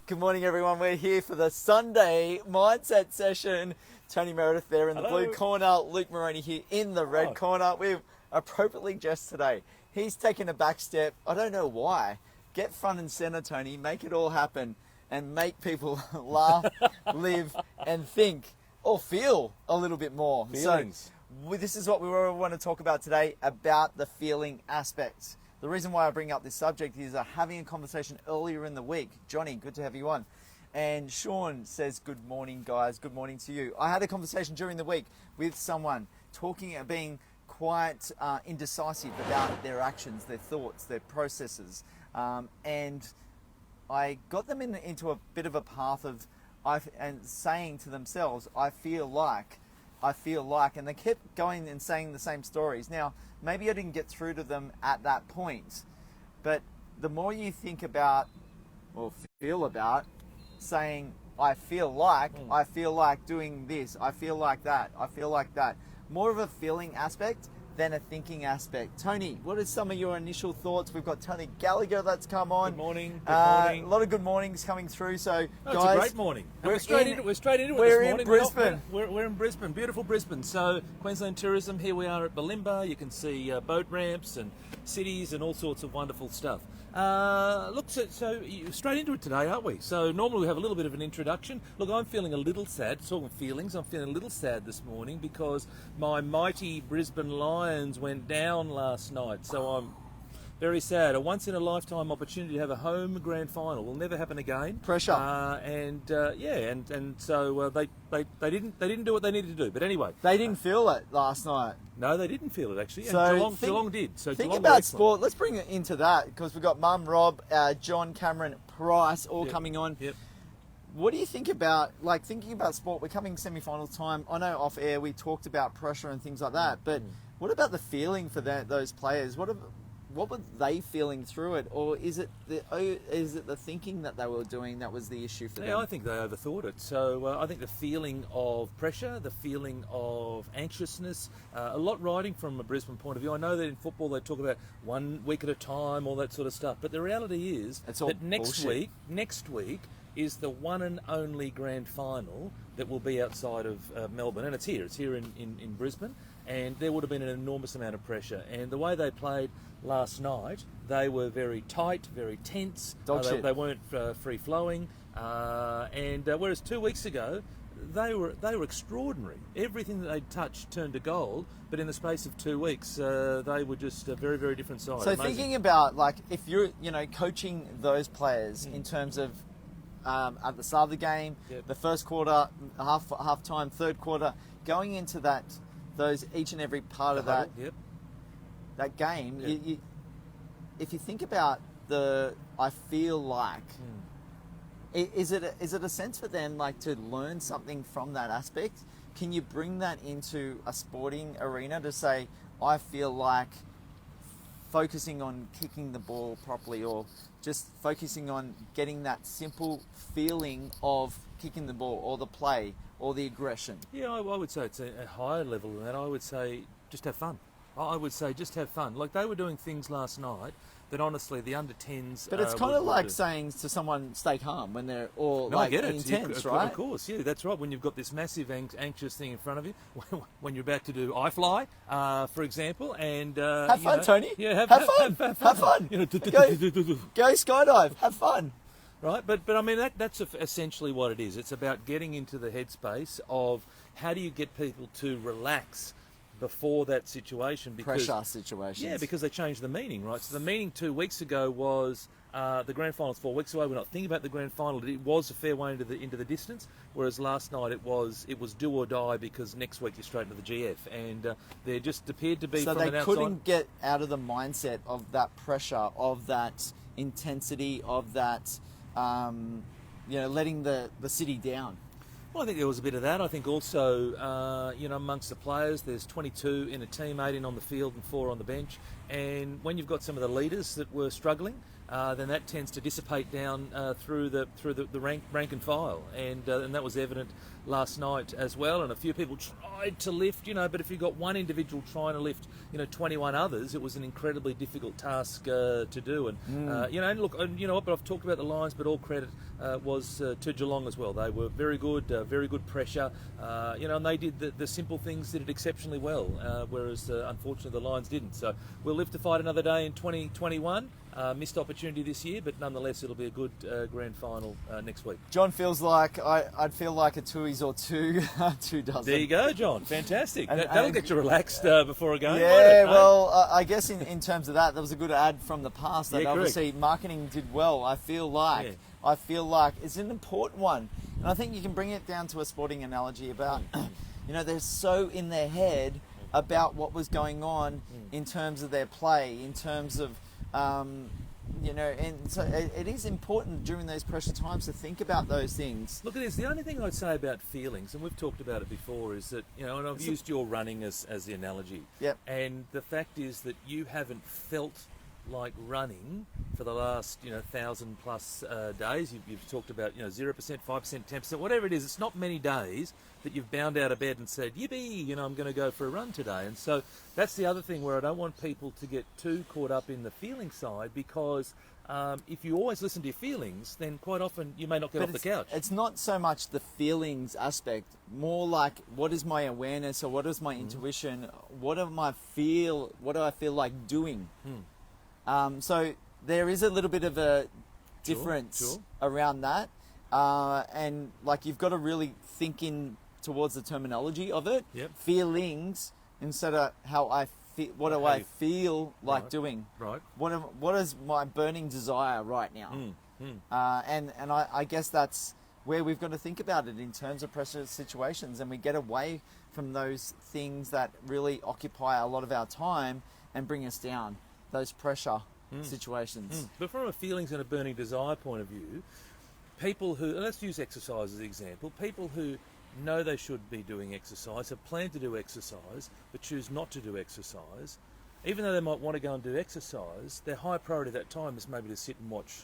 Good morning, everyone. We're here for the Sunday mindset session. Tony Meredith there in the blue corner. Luke Moroney here in the red corner. We're appropriately dressed today. He's taken a back step. I don't know why. Get front and center, Tony. Make it all happen and make people laugh, live, and think or feel a little bit more. Feelings. So this is what we want to talk about today, about the feeling aspects. The reason why I bring up this subject is having a conversation earlier in the week. Johnny, good to have you on. And Sean says, good morning, guys. Good morning to you. I had a conversation during the week with someone talking about being quite indecisive about their actions, their thoughts, their processes. And I got them into a bit of a path of and saying to themselves, I feel like, and they kept going and saying the same stories. Now, maybe I didn't get through to them at that point, but the more you think about or feel about saying, I feel like doing this, I feel like that, more of a feeling aspect than a thinking aspect. Tony, what are some of your initial thoughts? We've got Tony Gallagher that's come on. Good morning. A lot of good mornings coming through. So, guys, it's a great morning. We're straight into it this morning. We're in Brisbane. We're in Brisbane, beautiful Brisbane. So Queensland Tourism, here we are at Bulimba. You can see boat ramps and cities and all sorts of wonderful stuff. Look, so straight into it today, aren't we? So normally we have a little bit of an introduction. Look, I'm feeling a little sad. Talking feelings, I'm feeling a little sad this morning because my mighty Brisbane Lions went down last night. So I'm very sad. A once-in-a-lifetime opportunity to have a home grand final will never happen again. Pressure. So they didn't do what they needed to do. But anyway, they didn't feel it last night. No, they didn't feel it actually. So and Geelong did. So think Geelong about sport. Let's bring it into that because we've got Mum, Rob, John, Cameron, Price all coming on. Yep. What do you think about, thinking about sport? We're coming semi-final time. I know off air we talked about pressure and things like that, but what about the feeling for those players? What were they feeling through it, or is it the thinking that they were doing that was the issue for them? Yeah, I think they overthought it. So I think the feeling of pressure, the feeling of anxiousness, a lot riding from a Brisbane point of view. I know that in football they talk about 1 week at a time, all that sort of stuff, but the reality is that next week is the one and only grand final that will be outside of Melbourne, and it's here in Brisbane, and there would have been an enormous amount of pressure. And the way they played last night, they were very tight, very tense. They weren't free-flowing, and whereas 2 weeks ago, they were extraordinary. Everything that they'd touched turned to gold, but in the space of 2 weeks, they were just a very, very different side. So Amazing. Thinking about, if you're, coaching those players in terms of at the start of the game, the first quarter, half time, third quarter, going into those each and every part of that game, if you think about I feel like, is it a sense for them to learn something from that aspect? Can you bring that into a sporting arena to say, I feel like focusing on kicking the ball properly, or just focusing on getting that simple feeling of kicking the ball or the play or the aggression? Yeah, I would say it's a higher level than that. I would say just have fun. I would say just have fun. Like they were doing things last night that honestly the under-10s... But it's kind of like saying to someone, stay calm when they're all I get it. intense, right? Of course, yeah, that's right. When you've got this massive anxious thing in front of you, when you're about to do iFly, for example, and... have fun, Tony. Yeah, have fun. Have fun. You know, go skydive. Have fun. Right, but I mean, that's essentially what it is. It's about getting into the headspace of how do you get people to relax before that situation. Because, pressure situations. Yeah, because they changed the meaning, right? So the meaning 2 weeks ago was the grand final's 4 weeks away. We're not thinking about the grand final. It was a fair way into the distance, whereas last night it was do or die because next week you're straight into the GF, and there just appeared to be so from they an outside... couldn't get out of the mindset of that pressure, of that intensity, of that letting the city down. Well, I think there was a bit of that. I think also, amongst the players, there's 22 in a team, 18 on the field and 4 on the bench. And when you've got some of the leaders that were struggling, then that tends to dissipate down through the rank and file. And that was evident last night as well. And a few people tried to lift, but if you've got one individual trying to lift, 21 others, it was an incredibly difficult task to do. And look, and you know what? But I've talked about the Lions, but all credit was to Geelong as well. They were very good pressure. And they did the simple things, did it exceptionally well. Whereas unfortunately the Lions didn't. So we'll live to fight another day in 2021. Missed opportunity this year, but nonetheless it'll be a good grand final next week. John feels like I'd feel like a twoies or two dozen. There you go, John. Fantastic. That'll get you relaxed before a game. Yeah, well, I guess in terms of that was a good ad from the past. That Yeah, obviously marketing did well. I feel like it's an important one, and I think you can bring it down to a sporting analogy about they're so in their head about what was going on in terms of their play, in terms of and so it is important during those pressure times to think about those things. Look at this. The only thing I'd say about feelings, and we've talked about it before, is that, and I've used your running as the analogy. Yep. And the fact is that you haven't felt like running for the last 1,000 plus days. You've talked about 0%, 5%, 10%, whatever it is. It's not many days that you've bound out of bed and said, yippee, I'm going to go for a run today. And so that's the other thing where I don't want people to get too caught up in the feeling side, because if you always listen to your feelings, then quite often you may not get off the couch. It's not so much the feelings aspect, more like what is my awareness or what is my intuition? What do I feel like doing? So there is a little bit of a difference around that, and like you've got to really think in towards the terminology of it. Yep. Feelings instead of how I feel. What do I feel like doing? Right. What is my burning desire right now? And I guess that's where we've got to think about it in terms of pressure situations, and we get away from those things that really occupy a lot of our time and bring us down. Those pressure situations. But from a feelings and a burning desire point of view, people who, let's use exercise as an example, people who know they should be doing exercise, have planned to do exercise, but choose not to do exercise, even though they might want to go and do exercise, their high priority at that time is maybe to sit and watch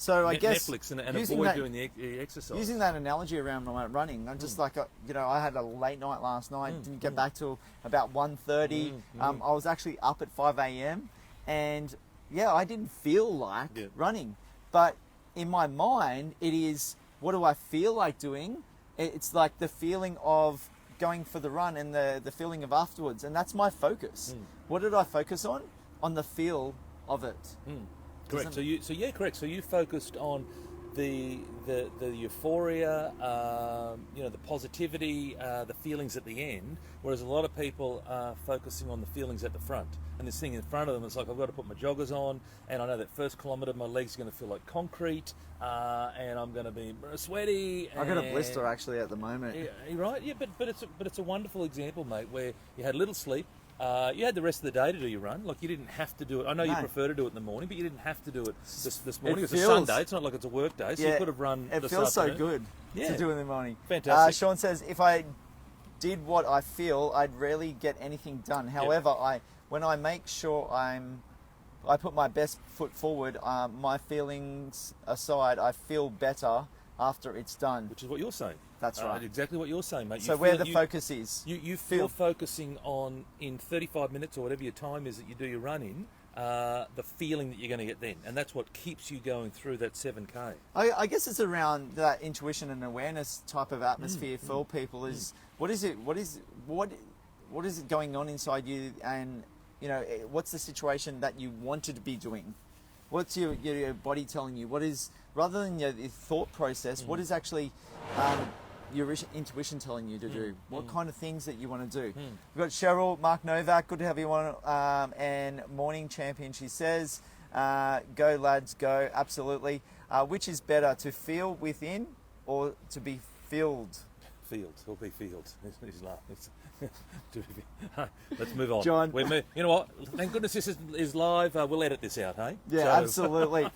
I guess Netflix and avoid doing the exercise. Using that analogy around my running, I'm just like, I had a late night last night, didn't get back till about 1:30. I was actually up at 5 a.m. and I didn't feel like running. But in my mind, it is, what do I feel like doing? It's like the feeling of going for the run and the feeling of afterwards. And that's my focus. What did I focus on? On the feel of it. Correct. Correct. So you focused on the euphoria, the positivity, the feelings at the end, whereas a lot of people are focusing on the feelings at the front. And this thing in front of them is like, I've got to put my joggers on, and I know that first kilometre my legs are going to feel like concrete, and I'm going to be sweaty. I got a blister actually at the moment. Yeah, right. Yeah, but it's a wonderful example, mate, where you had little sleep. You had the rest of the day to do your run. Like, you didn't have to do it. I know you prefer to do it in the morning, but you didn't have to do it this morning. It's a Sunday. It's not like it's a work day, so you could have run this afternoon. It feels so good to do in the morning. Fantastic. Sean says, if I did what I feel, I'd rarely get anything done. However, when I make sure I put my best foot forward, my feelings aside, I feel better after it's done. Which is what you're saying. That's right. Exactly what you're saying, mate. So where the focus is. You feel focusing on, in 35 minutes or whatever your time is that you do your run in, the feeling that you're going to get then. And that's what keeps you going through that 7K. I guess it's around that intuition and awareness type of atmosphere for people is, what is it going on inside you, and what's the situation that you wanted to be doing? What's your body telling you? What is, rather than your thought process, what is actually your intuition telling you to do? What kind of things that you want to do? We've got Cheryl, Mark Novak, good to have you on, and Morning Champion, she says, go lads, go, absolutely. Which is better, to feel within or to be filled? Fields, or be fields. He's laughing. Let's move on. John. You know what? Thank goodness this is live. We'll edit this out, hey? Yeah, absolutely.